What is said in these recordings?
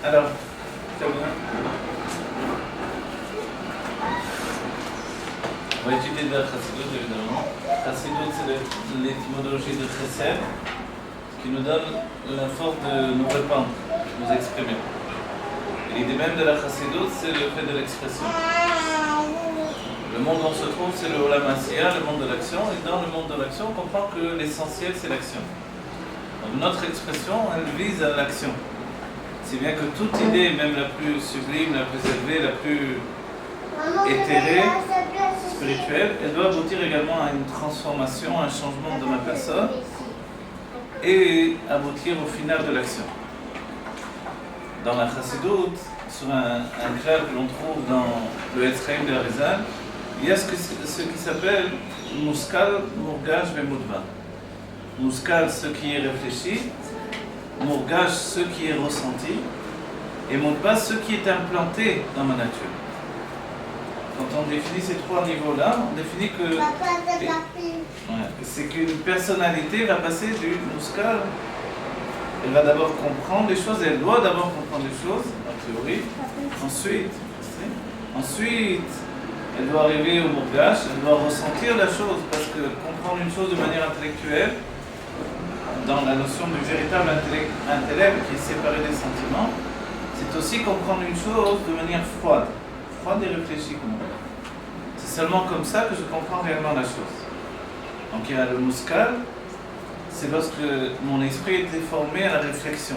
Alors, très bien. On va étudier de la Chassidut, évidemment. Chassidut, c'est l'étymologie de Chesed, qui nous donne la force de nous répandre, de nous exprimer. Et l'idée même de la Chassidut, c'est le fait de l'expression. Le monde où on se trouve, c'est le Olam Asiya, le monde de l'action, et dans le monde de l'action, on comprend que l'essentiel, c'est l'action. Donc notre expression, elle vise à l'action. Si bien que toute idée, même la plus sublime, la plus élevée, la plus éthérée, spirituelle, elle doit aboutir également à une transformation, à un changement de ma personne, et aboutir au final de l'action. Dans la Chassidut, sur un clair que l'on trouve dans le Etzraim de Arizal, il y a ce qui s'appelle Muskal, Murgaj et Mudba. Muskal, ce qui est réfléchi, Murgaj, ce qui est ressenti, et Mudba, ce qui est implanté dans ma nature. Quand on définit ces trois niveaux-là, on définit que c'est qu'une personnalité va passer du Muskal. Elle va d'abord comprendre les choses, elle doit d'abord comprendre les choses, a priori. Ensuite, elle doit arriver au Murgaj, elle doit ressentir la chose, parce que comprendre une chose de manière intellectuelle, dans la notion du véritable intellect qui est séparé des sentiments, c'est aussi comprendre une chose de manière froide et réfléchie. C'est seulement comme ça que je comprends réellement la chose. Donc il y a le Muskal, c'est lorsque mon esprit était formé à la réflexion.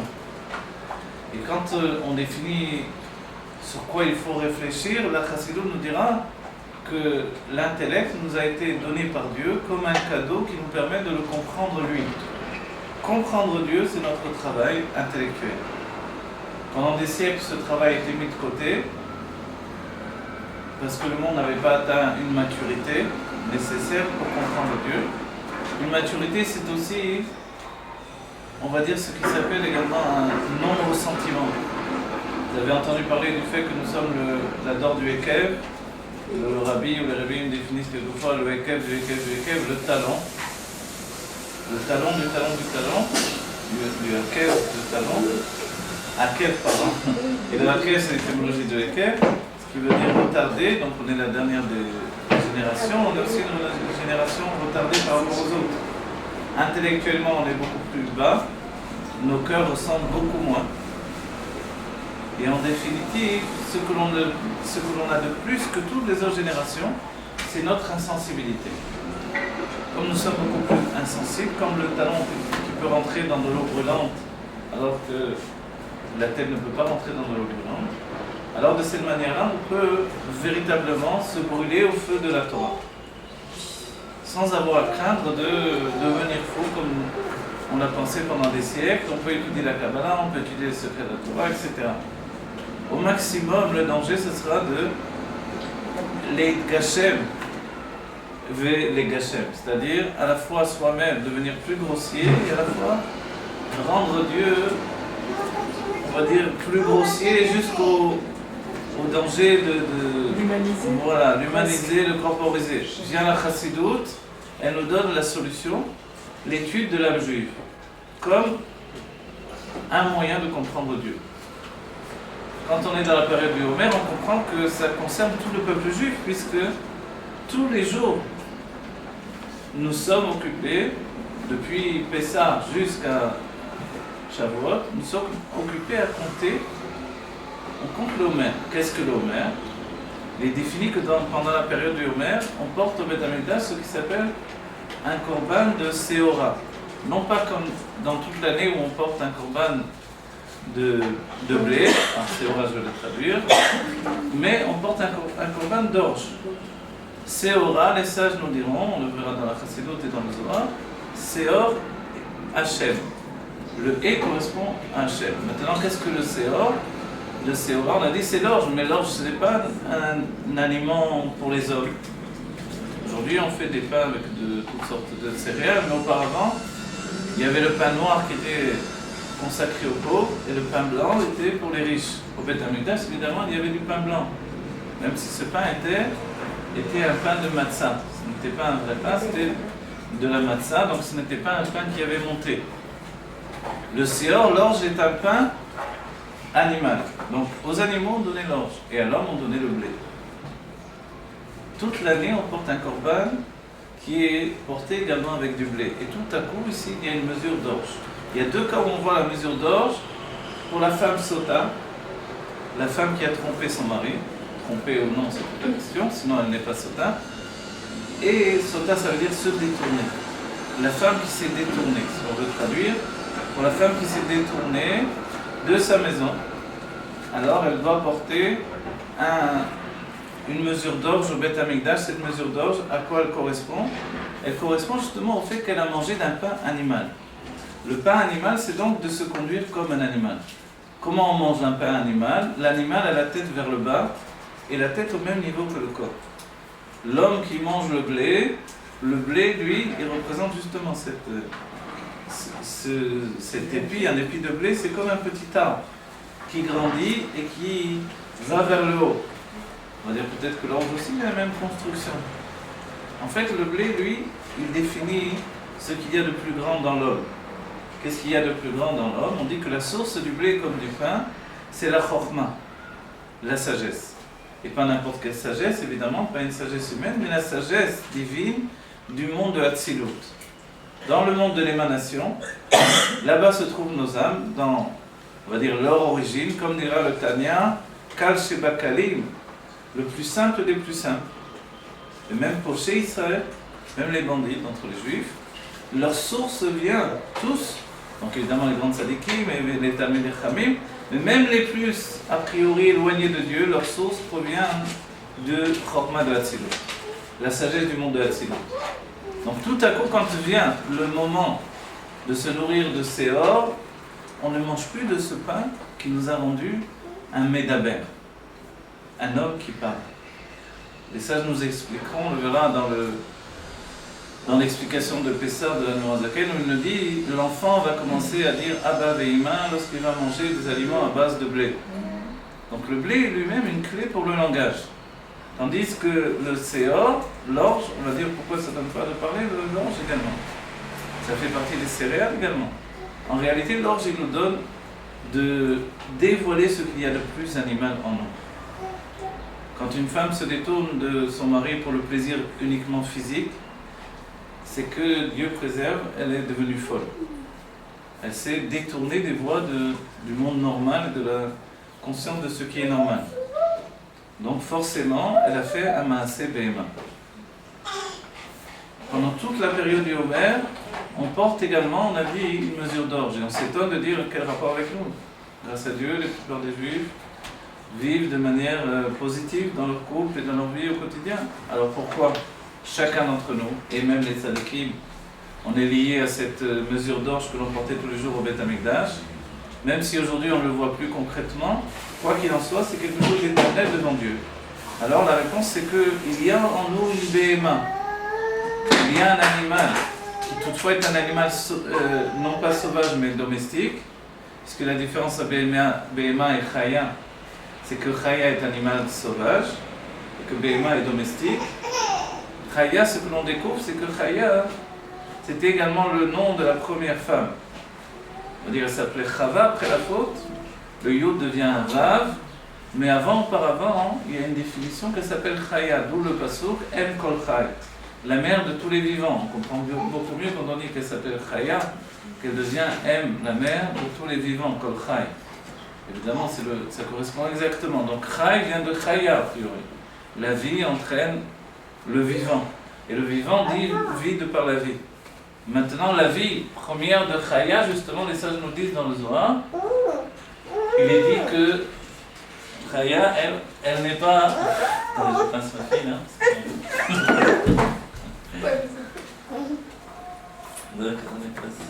Et quand on définit sur quoi il faut réfléchir, la Chassidut nous dira que l'intellect nous a été donné par Dieu comme un cadeau qui nous permet de le comprendre lui. Comprendre Dieu, c'est notre travail intellectuel. Pendant des siècles, ce travail a été mis de côté parce que le monde n'avait pas atteint une maturité nécessaire pour comprendre Dieu. Une maturité, c'est aussi, on va dire, ce qui s'appelle également un non-ressentiment. Vous avez entendu parler du fait que nous sommes la dor du Ekev. Le rabbi ou les rabbins définissent quelquefois le Ekev, le talon. Le talon du talon du talon, du Ekev, du talon. Akev, pardon. Et le Akev, c'est l'étymologie de Ekev, ce qui veut dire retarder. Donc on est la dernière des générations. On est aussi une génération retardée par rapport aux autres. Intellectuellement, on est beaucoup plus bas. Nos cœurs ressentent beaucoup moins. Et en définitive, ce que l'on a de plus que toutes les autres générations, c'est notre insensibilité. Comme nous sommes beaucoup plus insensibles, comme le talon qui peut rentrer dans de l'eau brûlante, alors que la tête ne peut pas rentrer dans de l'eau brûlante, alors de cette manière-là, on peut véritablement se brûler au feu de la Torah, sans avoir à craindre de devenir fou comme on l'a pensé pendant des siècles. On peut étudier la Kabbalah, on peut étudier les secrets de la Torah, etc. Au maximum, le danger, ce sera de les gachem, les gachem, c'est-à-dire à la fois soi-même devenir plus grossier et à la fois rendre Dieu, on va dire, plus grossier jusqu'au danger de l'humaniser. Voilà, l'humaniser, le corporiser. Vient la Chassidut, elle nous donne la solution, l'étude de l'âme juive, comme un moyen de comprendre Dieu. Quand on est dans la période du Homer, on comprend que ça concerne tout le peuple juif, puisque tous les jours, nous sommes occupés, depuis Pessah jusqu'à Shavuot, nous sommes occupés à compter. On compte le Homer. Qu'est-ce que le Homer? Il est défini que pendant la période du Homer, on porte au Beth Amikdash ce qui s'appelle un korban de Seora. Non pas comme dans toute l'année où on porte un korban de blé, Seora je vais le traduire, mais on porte un korban d'orge. Seora, les sages nous diront, on le verra dans la Chassidut et dans le Zohar, Seor Hachem. Le E correspond à Hachem. Maintenant, qu'est-ce que le Seor? Le Seora, on a dit c'est l'orge, mais l'orge ce n'est pas un aliment pour les hommes. Aujourd'hui, on fait des pains avec toutes sortes de céréales, mais auparavant, il y avait le pain noir qui était consacré aux pauvres et le pain blanc était pour les riches. Au Beth Amikdash, évidemment, il y avait du pain blanc, même si ce pain était un pain de matzah. Ce n'était pas un vrai pain, c'était de la matzah, donc ce n'était pas un pain qui avait monté. Le Seor, l'orge, est un pain animal. Donc aux animaux on donnait l'orge et à l'homme on donnait le blé. Toute l'année on porte un korban qui est porté également avec du blé. Et tout à coup ici il y a une mesure d'orge. Il y a deux cas où on voit la mesure d'orge. Pour la femme sota, la femme qui a trompé son mari, trompé ou non c'est toute la question, sinon elle n'est pas sota. Et sota ça veut dire se détourner. La femme qui s'est détournée, si on veut traduire, pour la femme qui s'est détournée de sa maison, alors elle doit porter une mesure d'orge au Beth Amikdash. Cette mesure d'orge, à quoi elle correspond? Elle correspond justement au fait qu'elle a mangé d'un pain animal. Le pain animal, c'est donc de se conduire comme un animal. Comment on mange un pain animal? L'animal a la tête vers le bas et la tête au même niveau que le corps. L'homme qui mange le blé, lui, il représente justement cet épi. Un épi de blé, c'est comme un petit arbre qui grandit et qui va vers le haut. On va dire peut-être que l'orge aussi a la même construction. En fait, le blé, lui, il définit ce qu'il y a de plus grand dans l'homme. Qu'est-ce qu'il y a de plus grand dans l'homme? On dit que la source du blé comme du pain, c'est la chorma, la sagesse. Et pas n'importe quelle sagesse, évidemment, pas une sagesse humaine, mais la sagesse divine du monde de Hatzilut. Dans le monde de l'émanation, là-bas se trouvent nos âmes, dans, on va dire, leur origine, comme dira le Tanya, Kal Sheba Kalim, le plus simple des plus simples. Et même pour chez Israël, même les bandits, entre les juifs, leur source vient tous, donc évidemment les grandes sadikim, les Talmid Chachamim, mais même les plus a priori éloignés de Dieu, leur source provient de Chokma de Hatzilut, la sagesse du monde de Hatzilut. Donc tout à coup, quand vient le moment de se nourrir de Séor, on ne mange plus de ce pain qui nous a rendu un Médaber, un homme qui parle. Et ça, nous expliquerons, on le verra dans l'explication de Pessah de la Nourazaken, où il nous dit l'enfant va commencer à dire Abba Veima lorsqu'il va manger des aliments à base de blé. Donc le blé est lui-même une clé pour le langage. Tandis que le Séor, l'orge, on va dire pourquoi ça ne donne pas de parler de l'orge également. Ça fait partie des céréales également. En réalité, l'orge, il nous donne de dévoiler ce qu'il y a de plus animal en nous. Quand une femme se détourne de son mari pour le plaisir uniquement physique, c'est que Dieu préserve, elle est devenue folle. Elle s'est détournée des voies du monde normal et de la conscience de ce qui est normal. Donc forcément, elle a fait un Maaseh Behema. Pendant toute la période du Homer, on porte également, on a dit, une mesure d'orge. Et on s'étonne de dire quel rapport avec nous. Grâce à Dieu, la plupart des Juifs vivent de manière positive dans leur couple et dans leur vie au quotidien. Alors pourquoi chacun d'entre nous, et même les tzadikim, on est lié à cette mesure d'orge que l'on portait tous les jours au Beth Amikdash, même si aujourd'hui on ne le voit plus concrètement, quoi qu'il en soit, c'est quelque chose d'éternel devant Dieu. Alors la réponse c'est qu'il y a en nous une BMA, il y a un animal qui toutefois est un animal non pas sauvage mais domestique, puisque la différence entre BMA et Chaya, c'est que Chaya est un animal sauvage et que BMA est domestique. Chaya, ce que l'on découvre, c'est que Chaya, c'était également le nom de la première femme. On va dire qu'elle s'appelait Chava après la faute. Le Yud devient Rav, mais auparavant, il y a une définition qui s'appelle Chaya, d'où le pasuk Em Kol Chay, la mère de tous les vivants. On comprend beaucoup mieux quand on dit qu'elle s'appelle Chaya, qu'elle devient Em, la mère de tous les vivants, Kol Chay. Évidemment, ça correspond exactement. Donc Chay vient de Chaya, a priori. La vie entraîne le vivant. Et le vivant dit vie de par la vie. Maintenant, la vie première de Chaya, justement, les sages nous disent dans le Zohar, il est dit que Chaya, elle n'est pas... Attendez, je pince ma fille, là. D'accord, on est passé.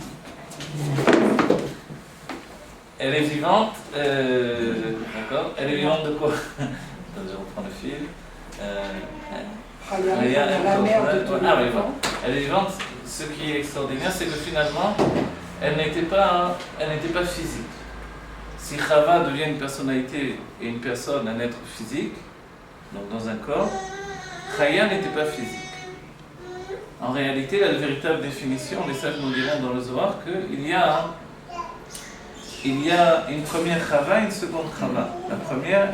Elle est vivante, d'accord. Elle est vivante de quoi? Attendez, je reprends le fil. La mère de tous les vivants. Elle est vivante. Ce qui est extraordinaire, c'est que finalement, elle n'était pas physique. Si Chava devient une personnalité et une personne, un être physique, donc dans un corps, Chaya n'était pas physique. En réalité, la véritable définition, les sages nous diront dans le Zohar qu'il y a il y a une première Chava et une seconde Chava. La première,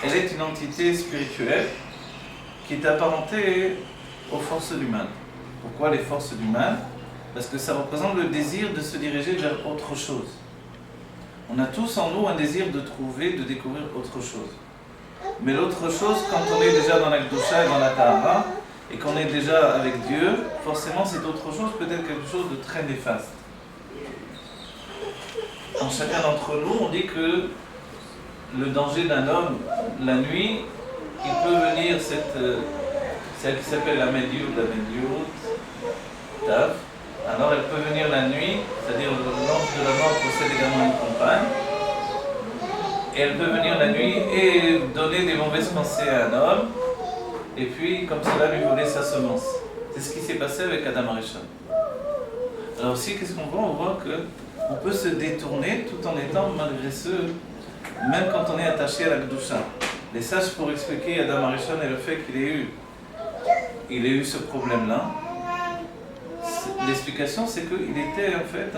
elle est une entité spirituelle qui est apparentée aux forces du mal. Pourquoi les forces du mal? Parce que ça représente le désir de se diriger vers autre chose. On a tous en nous un désir de trouver, de découvrir autre chose. Mais l'autre chose, quand on est déjà dans la Gdusha et dans la Tahara, et qu'on est déjà avec Dieu, forcément cette autre chose peut être quelque chose de très néfaste. En chacun d'entre nous, on dit que le danger d'un homme, la nuit, il peut venir celle qui s'appelle la Mediout, Tav. Alors elle peut venir la nuit, c'est-à-dire l'ange de la mort possède également une compagne. Et elle peut venir la nuit et donner des mauvaises pensées à un homme, et puis comme cela lui voler sa semence. C'est ce qui s'est passé avec Adam Arishon. Alors aussi, qu'est-ce qu'on voit? On voit qu'on peut se détourner tout en étant malgré ce, même quand on est attaché à la Gdusha. Les sages pour expliquer Adam Arishon et le fait qu'il ait eu ce problème-là, l'explication c'est qu'il était en fait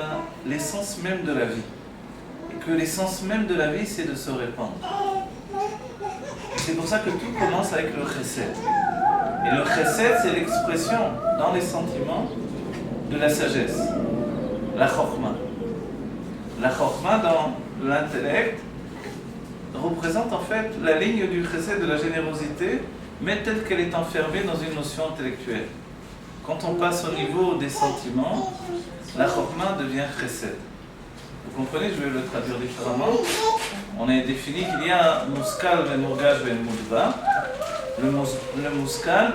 l'essence même de la vie. Et que l'essence même de la vie c'est de se répandre. C'est pour ça que tout commence avec le chesed. Et le chesed c'est l'expression dans les sentiments de la sagesse, la chokma. La chokma dans l'intellect représente en fait la ligne du chesed de la générosité, mais telle qu'elle est enfermée dans une notion intellectuelle. Quand on passe au niveau des sentiments, la chokma devient chesed. Vous comprenez, je vais le traduire différemment. On a défini qu'il y a un muskal, un mourgaj et un moudva. Le muskal,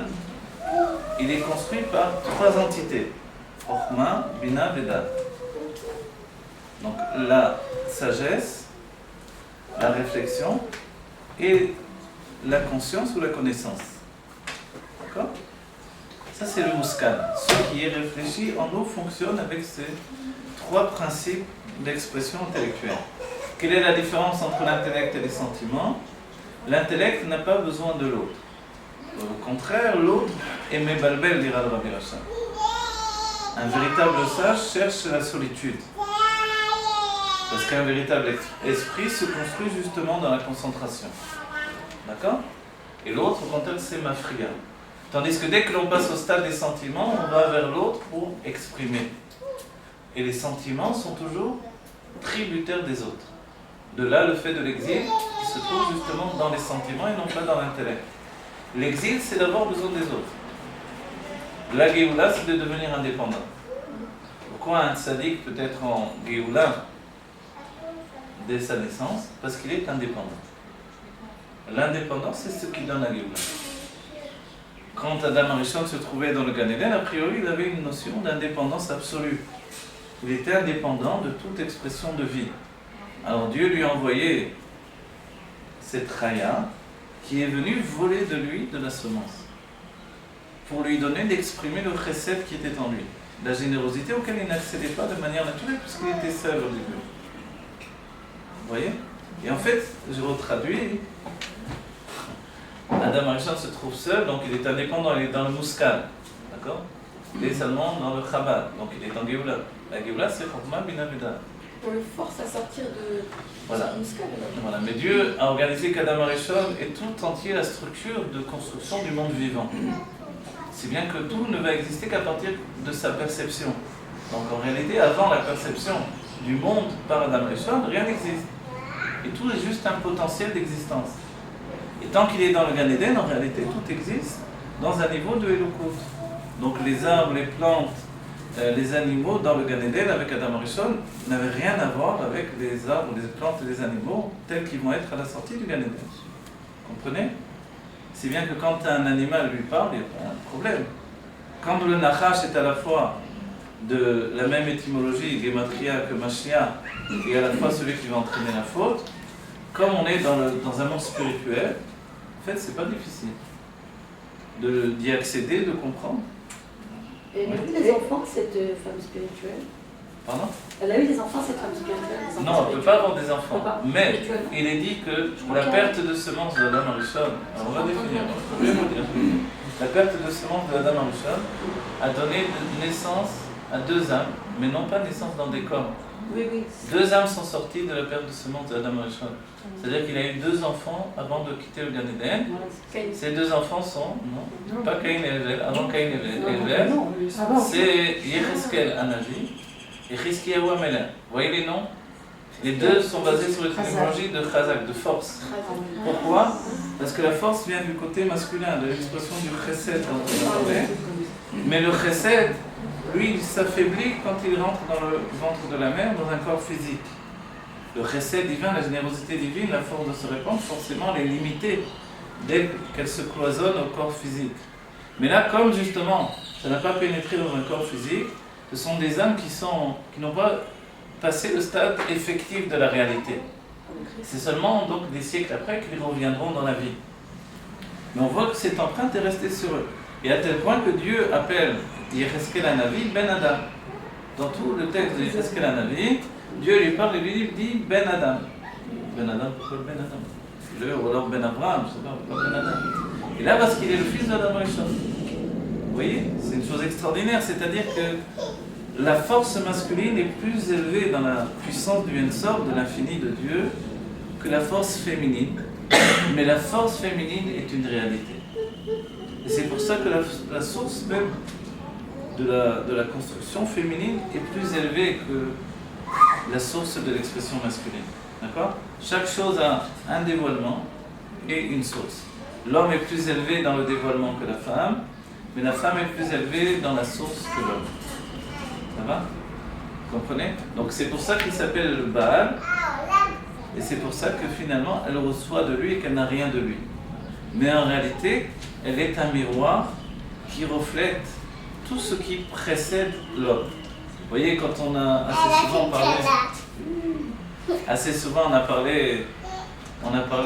il est construit par trois entités. Chokma, bina, veda. Donc la sagesse, la réflexion et la conscience ou la connaissance. D'accord? Ça c'est le muskal. Ce qui est réfléchi en nous fonctionne avec ces trois principes d'expression intellectuelle. Quelle est la différence entre l'intellect et les sentiments? L'intellect n'a pas besoin de l'autre. Au contraire, l'autre est mebalbel, dira le Rabbi Rachab. Un véritable sage cherche la solitude. Parce qu'un véritable esprit se construit justement dans la concentration. D'accord? Et l'autre, au contraire, c'est mafria. Tandis que dès que l'on passe au stade des sentiments, on va vers l'autre pour exprimer. Et les sentiments sont toujours tributaires des autres. De là, le fait de l'exil qui se trouve justement dans les sentiments et non pas dans l'intellect. L'exil, c'est d'avoir besoin des autres. La Géoula, c'est de devenir indépendant. Pourquoi un tzaddik peut être en Géoula dès sa naissance? Parce qu'il est indépendant. L'indépendance, c'est ce qui donne la Géoula. Quand Adam Arishon se trouvait dans le Gan Eden, a priori, il avait une notion d'indépendance absolue. Il était indépendant de toute expression de vie. Alors Dieu lui a envoyé cette Raya qui est venue voler de lui de la semence pour lui donner d'exprimer le chesed qui était en lui, la générosité auquel il n'accédait pas de manière naturelle puisqu'il était seul au début. Vous voyez? Et en fait, je retraduis, Adam Arishon se trouve seul, donc il est indépendant, il est dans le muskal, d'accord? Il est seulement dans le chabad, donc il est en Géoula. La Géoula, c'est Chokma Bina Veda. On le force à sortir de voilà. muskal. Voilà. Mais Dieu a organisé qu'Adam Arishon est tout entier la structure de construction du monde vivant. C'est bien que tout ne va exister qu'à partir de sa perception. Donc en réalité, avant la perception du monde par Adam Arishon, rien n'existe. Et tout est juste un potentiel d'existence. Et tant qu'il est dans le Gan Eden, en réalité, tout existe dans un niveau de Elokut. Donc les arbres, les plantes, les animaux dans le Gan Eden avec Adam Arishon n'avaient rien à voir avec les arbres, les plantes et les animaux tels qu'ils vont être à la sortie du Gan Eden. Vous comprenez? C'est bien que quand un animal lui parle, il n'y a pas de problème. Quand le Nachash est à la fois de la même étymologie, Gematria que Mashiach, et à la fois celui qui va entraîner la faute, comme on est dans un monde spirituel, en fait, c'est pas difficile d'y accéder, de comprendre. Et elle a eu des enfants, cette femme spirituelle? Pardon? Elle a eu des enfants, cette femme spirituelle? Non, elle ne peut pas avoir des enfants. Mais il est dit que la perte de semence de Adam Arishon, on va définir, je vais vous dire. La perte de semence de Adam Arishon a donné naissance à deux âmes, mais non pas naissance dans des corps. Oui, oui. Deux âmes sont sorties de la perte de semence de Adam Rishon. C'est-à-dire qu'il a eu deux enfants avant de quitter le Gan Eden. Ces deux enfants sont, non, pas Caïn et Hevel, avant Caïn et Hevel, c'est Yecheskel Anavi et Chizkiyahu Amelech. Vous voyez les noms? Les deux sont basés sur l'étymologie de Chazak, de force. Pourquoi? Parce que la force vient du côté masculin, de l'expression du chesed dont on a parlé. Mais le chesed, lui, il s'affaiblit quand il rentre dans le ventre de la mère, dans un corps physique. Le chesed divin, la générosité divine, la force de se répandre, forcément, elle est limitée dès qu'elle se cloisonne au corps physique. Mais là, comme justement, ça n'a pas pénétré dans un corps physique, ce sont des âmes qui n'ont pas passé le stade effectif de la réalité. C'est seulement donc des siècles après qu'ils reviendront dans la vie. Mais on voit que cette empreinte est restée sur eux. Et à tel point que Dieu appelle Yecheskel Hanavi Ben Adam. Dans tout le texte de Yecheskel Hanavi, Dieu lui parle et lui dit Ben Adam. Ben Adam, pourquoi Ben Adam? Ou alors Ben Abraham, je ne sais pas, pourquoi Ben Adam? Et là, parce qu'il est le fils d'Adam Rishon. Vous voyez, c'est une chose extraordinaire, c'est-à-dire que la force masculine est plus élevée dans la puissance du Ensor, de l'infini de Dieu, que la force féminine. Mais la force féminine est une réalité. Et c'est pour ça que la source même de la construction féminine est plus élevée que la source de l'expression masculine. D'accord? Chaque chose a un dévoilement et une source. L'homme est plus élevé dans le dévoilement que la femme, mais la femme est plus élevée dans la source que l'homme. Ça va? Vous comprenez? Donc c'est pour ça qu'il s'appelle le Baal, et c'est pour ça que finalement elle reçoit de lui et qu'elle n'a rien de lui. Mais en réalité, elle est un miroir qui reflète tout ce qui précède l'homme. Vous voyez, quand on a assez souvent on a parlé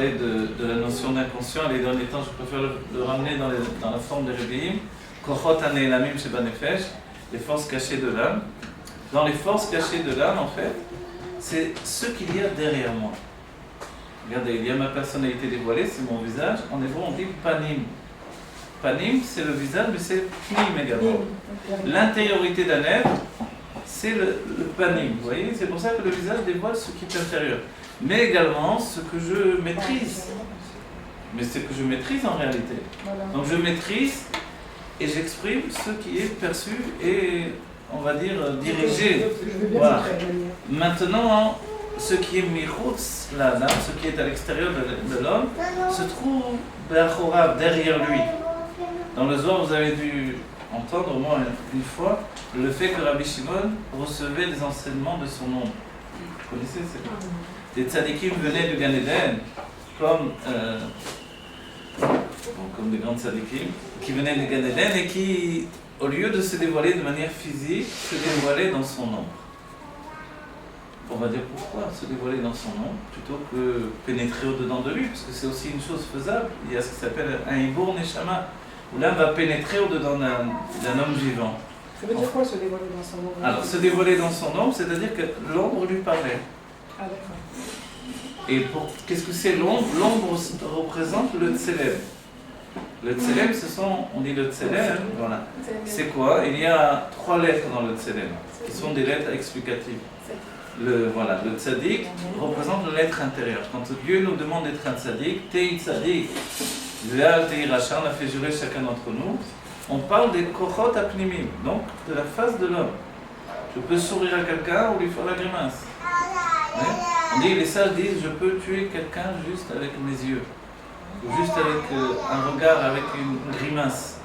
de la notion d'inconscient. Les derniers temps, je préfère le ramener dans la forme de Rebbeim. Kochot hane'elamim shebanefesh, les forces cachées de l'âme. Dans les forces cachées de l'âme, en fait, c'est ce qu'il y a derrière moi. Regardez, il y a ma personnalité dévoilée, c'est mon visage. En hébreu, on dit panim. Panim, c'est le visage, mais c'est pnim également. L'intériorité d'un être, c'est le panim. Vous voyez, c'est pour ça que le visage dévoile ce qui est intérieur. Mais également ce que je maîtrise. Mais c'est que je maîtrise en réalité. Donc je maîtrise et j'exprime ce qui est perçu et, on va dire, dirigé. Voilà. Maintenant, ce qui est miroutz, l'Adam, ce qui est à l'extérieur de l'homme, se trouve derrière lui. Dans le Zohar, vous avez dû entendre au moins une fois le fait que Rabbi Shimon recevait des enseignements de son ombre. Vous connaissez ces des tzadikim venaient du Gan Eden, comme des grands tzadikim, qui venaient du Gan Eden et qui, au lieu de se dévoiler de manière physique, se dévoilaient dans son ombre. On va dire pourquoi se dévoiler dans son ombre plutôt que pénétrer au-dedans de lui, parce que c'est aussi une chose faisable. Il y a ce qui s'appelle un Ibour Neshama, où l'un va pénétrer au-dedans d'un homme vivant. Ça veut dire quoi se dévoiler dans son ombre? Alors, se dévoiler dans son ombre, c'est-à-dire que l'ombre lui parlait. Ah d'accord. Et qu'est-ce que c'est l'ombre? L'ombre représente le Tselem. Le Tselem, on dit le Tselem, voilà. C'est quoi? Il y a 3 lettres dans le Tselem, qui sont des lettres explicatives. Le tzaddik représente l'être intérieur. Quand Dieu nous demande d'être un tzaddik, Tei tzaddik, Ve'al tei racha, on a fait jurer chacun d'entre nous, on parle des kochot apnimim, donc de la face de l'homme. Je peux sourire à quelqu'un ou lui faire la grimace. Ouais. On dit, les sages disent, je peux tuer quelqu'un juste avec mes yeux, ou juste avec un regard, avec une grimace.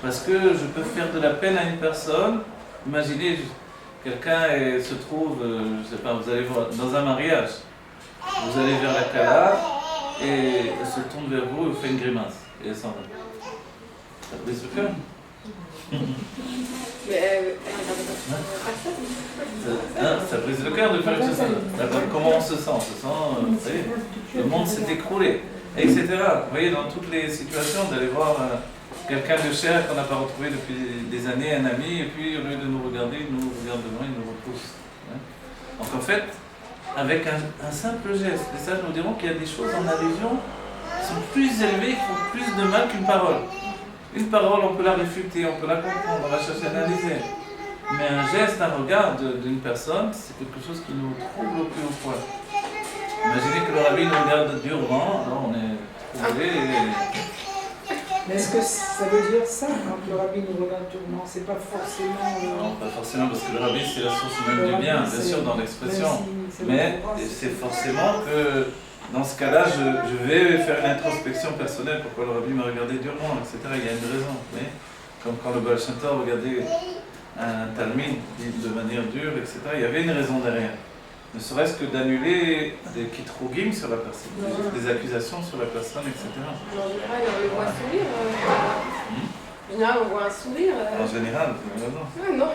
Parce que je peux faire de la peine à une personne. Imaginez, quelqu'un se trouve, je sais pas, vous allez voir, dans un mariage, vous allez vers la Kala, et elle se tourne vers vous et vous fait une grimace, et elle s'en va. Ça brise le cœur. Ça brise le cœur de faire une chose. Comment on se sent? On se sent, vous savez, le monde s'est écroulé, etc. Vous voyez, dans toutes les situations, d'aller voir quelqu'un de cher qu'on n'a pas retrouvé depuis des années, un ami, et puis au lieu de nous regarder, il nous regarde devant, il nous repousse. Donc en fait, avec un simple geste, les sages nous diront qu'il y a des choses en allusion qui sont plus élevées, qui font plus de mal qu'une parole. Une parole, on peut la réfuter, on peut la comprendre, on va chercher à analyser. Mais un geste, un regard d'une personne, c'est quelque chose qui nous trouble au plus haut point. Imaginez que le rabbi nous regarde durement, alors on est troublé et... Mais est-ce que ça veut dire ça quand le rabbi nous regarde durement? C'est pas forcément. Non, pas forcément, parce que le rabbi c'est la source même du bien, bien sûr, dans l'expression. Mais c'est forcément que dans ce cas-là, je vais faire une introspection personnelle. Pourquoi le rabbi m'a regardé durement, etc. Il y a une raison. Mais comme quand le Baal Shem Tov regardait un talmide de manière dure, etc. Il y avait une raison derrière. Ne serait-ce que d'annuler des kitrogim sur la personne, des accusations sur la personne, etc. En général, on le voit sourire. En général, on voit un sourire. En général, tu as raison. Ah non,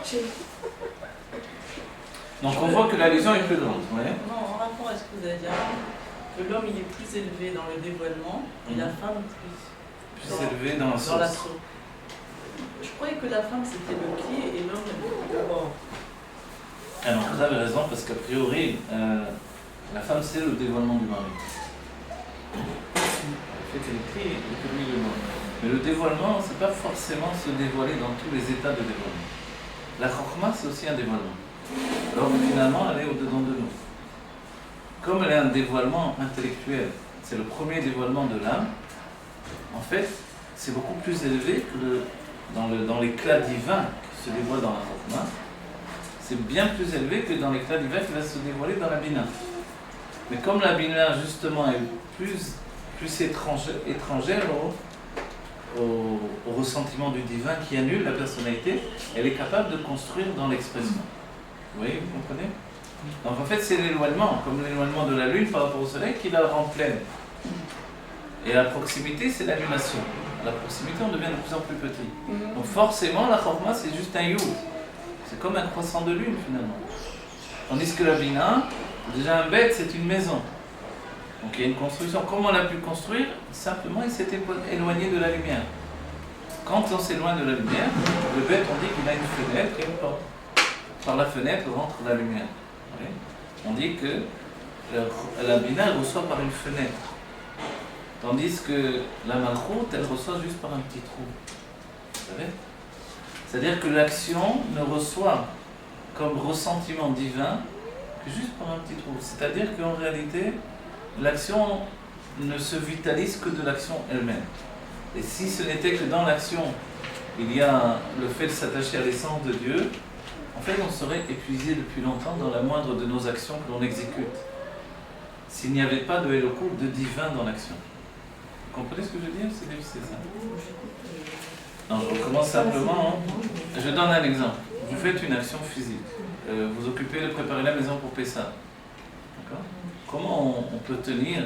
Donc on voit que l'allusion est plus grande. Ouais. Non, en rapport à ce que vous avez dit avant, que l'homme il est plus élevé dans le dévoilement et la femme Plus élevé dans la la source. source. Je croyais que la femme c'était le pied et l'homme le bord. Alors vous avez raison, parce qu'a priori, la femme c'est le dévoilement du mari. Le fait qu'elle prie et que lui le voit. Mais le dévoilement, c'est pas forcément se dévoiler dans tous les états de dévoilement. La chokma c'est aussi un dévoilement. Alors que finalement, elle est au-dedans de nous. Comme elle est un dévoilement intellectuel, c'est le premier dévoilement de l'âme, en fait, c'est beaucoup plus élevé que dans l'éclat divin qui se dévoile dans la chokma. C'est bien plus élevé que dans l'éclat divin qui va se dévoiler dans la bina. Mais comme la bina, justement, est plus étrangère au ressentiment du divin qui annule la personnalité, elle est capable de construire dans l'expression. Vous voyez, vous comprenez? Donc en fait, c'est l'éloignement, comme l'éloignement de la lune par rapport au soleil, qui la rend pleine. Et la proximité, c'est l'annulation. À la proximité, on devient de plus en plus petit. Donc forcément, la chokma, c'est juste un yud. C'est comme un croissant de lune, finalement. Tandis que la bina, déjà un bête, c'est une maison. Donc il y a une construction. Comment on a pu construire? Simplement, il s'est éloigné de la lumière. Quand on s'éloigne de la lumière, le bête, on dit qu'il a une fenêtre et une porte. Par la fenêtre rentre la lumière. Oui. On dit que la bina reçoit par une fenêtre. Tandis que la malchoute, elle reçoit juste par un petit trou. Vous savez? C'est-à-dire que l'action ne reçoit comme ressentiment divin que juste par un petit trou. C'est-à-dire qu'en réalité, l'action ne se vitalise que de l'action elle-même. Et si ce n'était que dans l'action, il y a le fait de s'attacher à l'essence de Dieu, en fait, on serait épuisé depuis longtemps dans la moindre de nos actions que l'on exécute. S'il n'y avait pas de Elokut, de divin dans l'action. Vous comprenez ce que je veux dire? C'est difficile ça. Non, je recommence simplement. Je donne un exemple. Vous faites une action physique. Vous occupez de préparer la maison pour Pessah. D'accord? Comment on peut tenir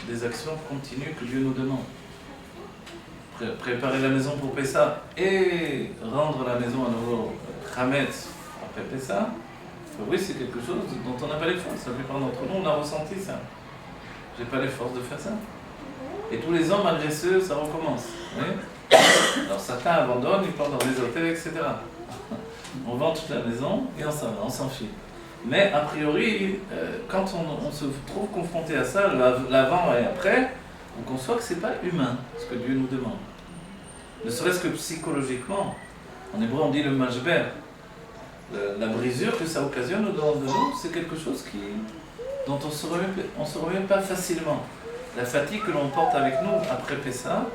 des actions continues que Dieu nous demande? Préparer la maison pour Pessah et rendre la maison à nouveau Chametz après Pessah, oui, c'est quelque chose dont on n'a pas les forces. La plupart d'entre nous, on a ressenti ça. J'ai pas les forces de faire ça. Et tous les ans, malgré ce, ça recommence. Oui. Alors certains abandonnent, ils partent dans les hôtels, etc. On vend toute la maison et on s'en va, on s'enfuit. Mais a priori, quand on se trouve confronté à ça, l'avant et après, on conçoit que c'est pas humain ce que Dieu nous demande. Ne serait-ce que psychologiquement. En hébreu, on dit le mashber. La brisure que ça occasionne au-dedans de nous, c'est quelque chose dont on se remet pas facilement. La fatigue que l'on porte avec nous après Pessah,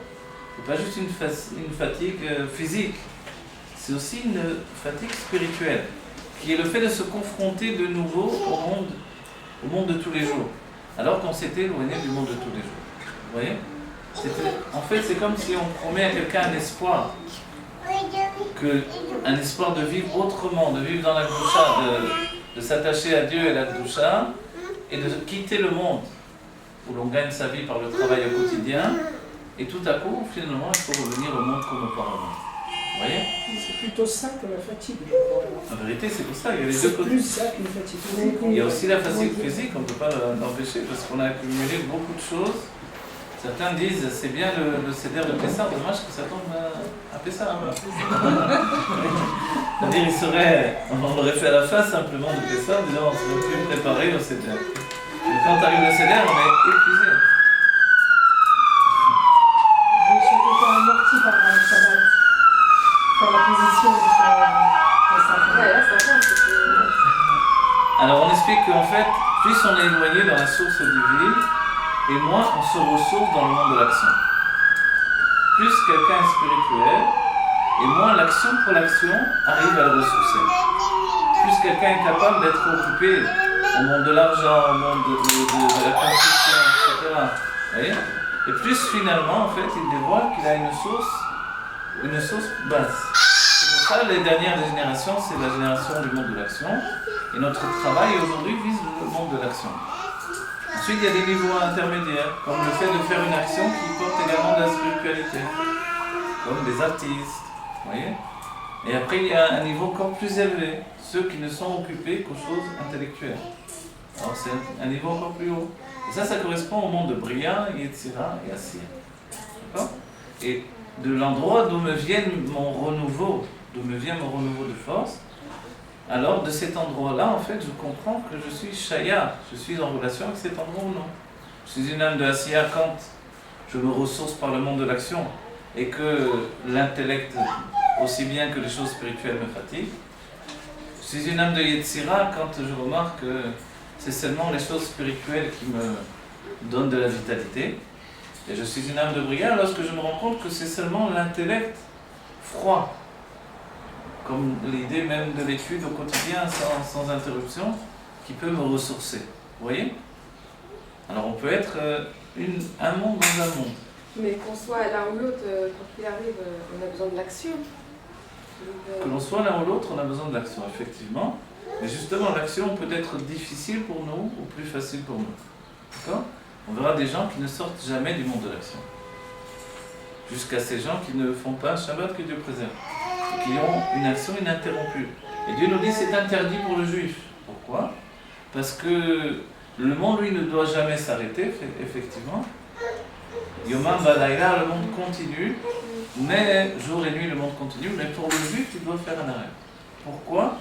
c'est pas juste une fatigue physique, c'est aussi une fatigue spirituelle, qui est le fait de se confronter de nouveau au monde de tous les jours, alors qu'on s'était éloigné du monde de tous les jours. Vous voyez? En fait, c'est comme si on promet à quelqu'un un espoir. Un espoir de vivre autrement, de vivre dans la Gdusha, de s'attacher à Dieu et la Gdusha, et de quitter le monde où l'on gagne sa vie par le travail au quotidien, et tout à coup, finalement, il faut revenir au monde comme auparavant. Vous voyez? C'est plutôt ça que la fatigue. En vérité, c'est pour ça, il y a les deux C'est côtés. plus ça qu'une fatigue physique. Il y a aussi la fatigue physique, on ne peut pas l'empêcher, parce qu'on a accumulé beaucoup de choses. Certains disent, c'est bien le CDR de Pessah, dommage que ça tombe à Pessah. C'est-à-dire, on l'aurait fait à la fin simplement de Pessah, en disant, on serait plus préparé au CDR. Mais quand arrive le CDR, on est épuisé. Je suis tout le temps amorti par le Shabbat, par la position de ça. source divine, et moins on se ressource dans le monde de l'action. Plus quelqu'un est spirituel, et moins l'action pour l'action arrive à le ressourcer. Plus quelqu'un est capable d'être occupé au monde de l'argent, au monde de la construction, etc. Vous voyez? Et plus finalement, en fait, il dévoile qu'il a une source basse. C'est pour ça les dernières générations, c'est la génération du monde de l'action. Et notre travail aujourd'hui vise le monde de l'action. Ensuite, il y a des niveaux intermédiaires, comme le fait de faire une action qui porte également de la spiritualité, comme des artistes, vous voyez? Et après, il y a un niveau encore plus élevé, ceux qui ne sont occupés qu'aux choses intellectuelles. Alors, c'est un niveau encore plus haut. Et ça correspond au monde de Bria, Yetzira et Asiya. D'accord? Et de l'endroit d'où me vient mon renouveau de force, alors de cet endroit-là, en fait, je comprends que je suis Shaya, je suis en relation avec cet endroit ou non. Je suis une âme de Asiya quand je me ressource par le monde de l'action et que l'intellect, aussi bien que les choses spirituelles, me fatiguent. Je suis une âme de Yetzira quand je remarque que c'est seulement les choses spirituelles qui me donnent de la vitalité. Et je suis une âme de Bria lorsque je me rends compte que c'est seulement l'intellect froid, comme l'idée même de l'étude au quotidien sans interruption, qui peut me ressourcer. Vous voyez? Alors on peut être un monde dans un monde. Mais qu'on soit l'un ou l'autre, quand il arrive, on a besoin de l'action. Que l'on soit l'un ou l'autre, on a besoin de l'action, effectivement. Mais justement, l'action peut être difficile pour nous ou plus facile pour nous. D'accord? On verra des gens qui ne sortent jamais du monde de l'action. Jusqu'à ces gens qui ne font pas un Shabbat que Dieu préserve. Et qui ont une action ininterrompue. Et Dieu nous dit que c'est interdit pour le juif. Pourquoi? Parce que le monde, lui, ne doit jamais s'arrêter, effectivement. Yomam Balaïla, le monde continue. Mais jour et nuit, le monde continue. Mais pour le juif, il doit faire un arrêt. Pourquoi?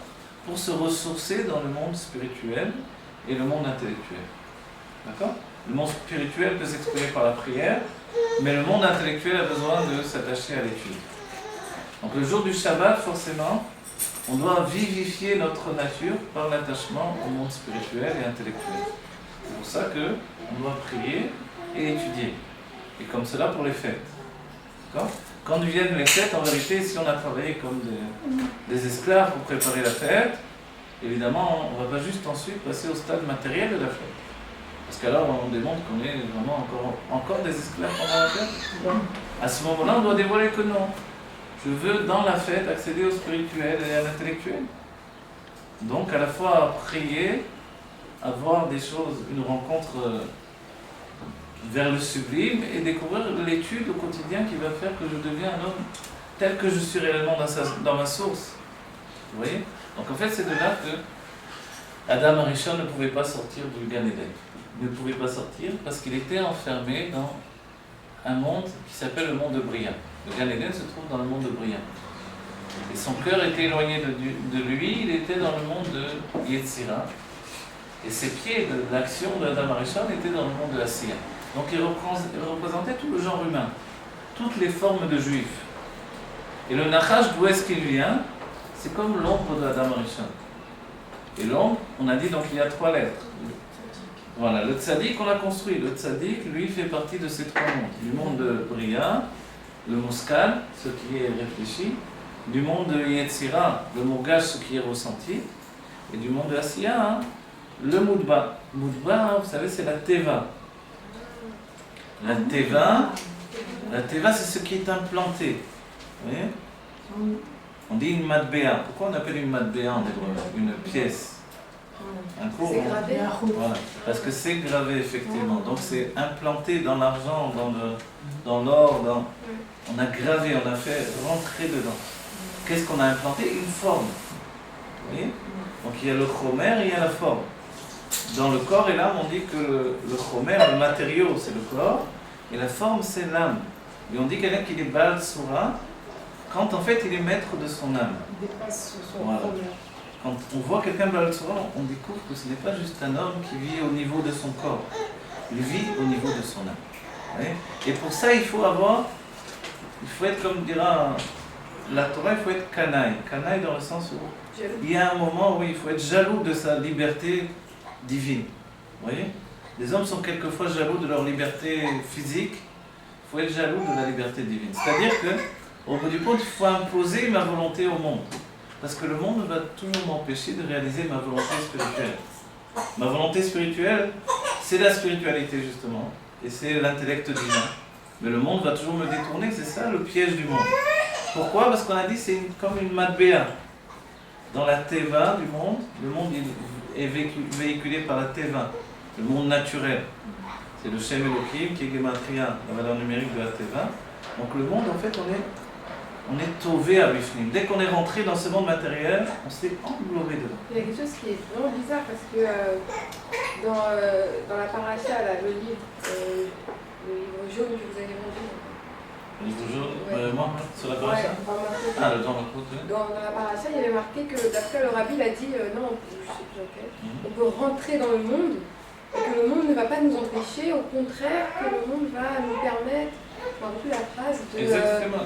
Pour se ressourcer dans le monde spirituel et le monde intellectuel. D'accord? Le monde spirituel peut s'exprimer par la prière, mais le monde intellectuel a besoin de s'attacher à l'étude. Donc le jour du Shabbat, forcément, on doit vivifier notre nature par l'attachement au monde spirituel et intellectuel. C'est pour ça qu'on doit prier et étudier. Et comme cela pour les fêtes. D'accord? Quand viennent les fêtes, en vérité, si on a travaillé comme des esclaves pour préparer la fête, évidemment, on ne va pas juste ensuite passer au stade matériel de la fête. Parce qu'alors, on démontre qu'on est vraiment encore des esclaves pendant la fête. À ce moment-là, on doit dévoiler que non. Je veux, dans la fête, accéder au spirituel et à l'intellectuel. Donc, à la fois prier, avoir des choses, une rencontre vers le sublime et découvrir l'étude au quotidien qui va faire que je deviens un homme tel que je suis réellement dans ma source. Vous voyez? Donc en fait c'est de là que Adam Arishon ne pouvait pas sortir du Gan Eden. Il ne pouvait pas sortir parce qu'il était enfermé dans un monde qui s'appelle le monde de Bria. Le Gan Eden se trouve dans le monde de Bria. Et son cœur était éloigné de lui, il était dans le monde de Yetzira. Et ses pieds de l'action d'Adam Arishon étaient dans le monde de Asiya. Donc il représentait tout le genre humain, toutes les formes de juifs. Et le Nachash, d'où est-ce qu'il vient? C'est comme l'ombre d'Adam Arishon. Et l'ombre, on a dit donc il y a 3 lettres. Voilà, le tzaddik on l'a construit. Le tzaddik, lui, fait partie de ces 3 mondes. Du monde de Bria, le Muskal, ce qui est réfléchi, du monde de Yetzira, le Mourgash, ce qui est ressenti, et du monde de Asiya, hein, le Moudba. Moudba, vous savez, c'est la Teva. La Teva, c'est ce qui est implanté. Vous voyez? On dit une matbéa. Pourquoi on appelle une matbéa en hébreu? Une pièce. Un cours. C'est gravé. Voilà. Parce que c'est gravé, effectivement. Donc c'est implanté dans l'argent, dans l'or. On a gravé, on a fait rentrer dedans. Qu'est-ce qu'on a implanté? Une forme. Vous voyez? Donc il y a le chomer et il y a la forme. Dans le corps et l'âme, on dit que le chomer, le matériau, c'est le corps, et la forme, c'est l'âme. Et on dit quelqu'un qui est Baal Tsura, quand en fait il est maître de son âme. Il dépasse son Voilà. chomer. Quand on voit quelqu'un Baal Tsura, on découvre que ce n'est pas juste un homme qui vit au niveau de son corps. Il vit au niveau de son âme. Vous voyez? Et pour ça, il faut être comme dira la Torah, il faut être canaille. Canaille dans le sens où il y a un moment où il faut être jaloux de sa liberté divine. Vous voyez? Les hommes sont quelquefois jaloux de leur liberté physique. Il faut être jaloux de la liberté divine. C'est-à-dire qu'au bout du compte, il faut imposer ma volonté au monde. Parce que le monde va toujours m'empêcher de réaliser ma volonté spirituelle. Ma volonté spirituelle, c'est la spiritualité justement. Et c'est l'intellect divin. Mais le monde va toujours me détourner, c'est ça le piège du monde. Pourquoi? Parce qu'on a dit que c'est comme une matbéa. Dans la teva du monde, le monde est véhiculé par la teva, le monde naturel. C'est le Shem Elohim qui est Gematria, la valeur numérique de la teva. Donc le monde, en fait, on est tové à Bifnim. Dès qu'on est rentré dans ce monde matériel, on s'est englobé dedans. Il y a quelque chose qui est vraiment bizarre parce que dans la paracha, là, le livre jaune que vous avez vendu. Le livre jaune, Ouais. moi, sur la paracha. Ah, le temps de Dans la paracha, il y avait marqué que d'après le rabbi, il a dit non, je sais plus lequel, on peut rentrer dans le monde et que le monde ne va pas nous empêcher, au contraire, que le monde va nous permettre, je ne me rappelle plus la phrase, Exactement.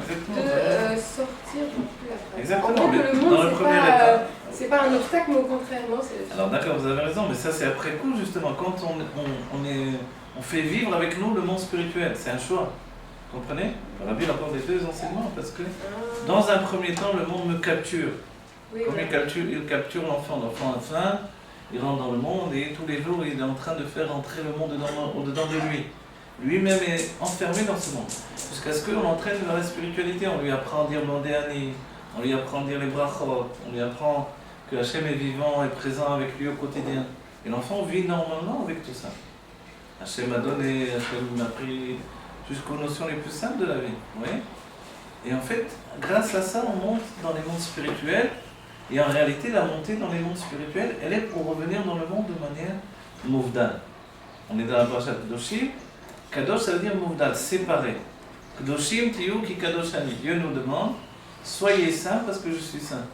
sortir, je ne me rappelle plus la phrase. Exactement, En gros, mais que le dans monde, le premier état. c'est pas un obstacle, mais au contraire, non, c'est... Alors d'accord, vous avez raison, mais ça c'est après coup justement, quand on fait vivre avec nous le monde spirituel, c'est un choix. Vous comprenez? Le rabbi apporte les deux enseignements parce que dans un premier temps, le monde me capture. Oui, Comme ouais. il capture l'enfant, l'enfant a faim, il rentre dans le monde et tous les jours il est en train de faire entrer le monde au-dedans de lui. Lui-même est enfermé dans ce monde. Jusqu'à ce qu'on l'entraîne vers la spiritualité, on lui apprend à dire Mondéani, on lui apprend à dire les brachot, on lui apprend que Hachem est vivant et présent avec lui au quotidien. Et l'enfant vit normalement avec tout ça. Hachem m'a donné, Hachem m'a pris jusqu'aux notions les plus simples de la vie. Vous voyez? Et en fait, grâce à ça, on monte dans les mondes spirituels. Et en réalité, la montée dans les mondes spirituels, elle est pour revenir dans le monde de manière mouvdal. On est dans la parasha Kedoshim. Kadosh, ça veut dire mouvdal, séparé. Kedoshim tiyu ki kadosh ani. Dieu nous demande, soyez saints parce que je suis saint.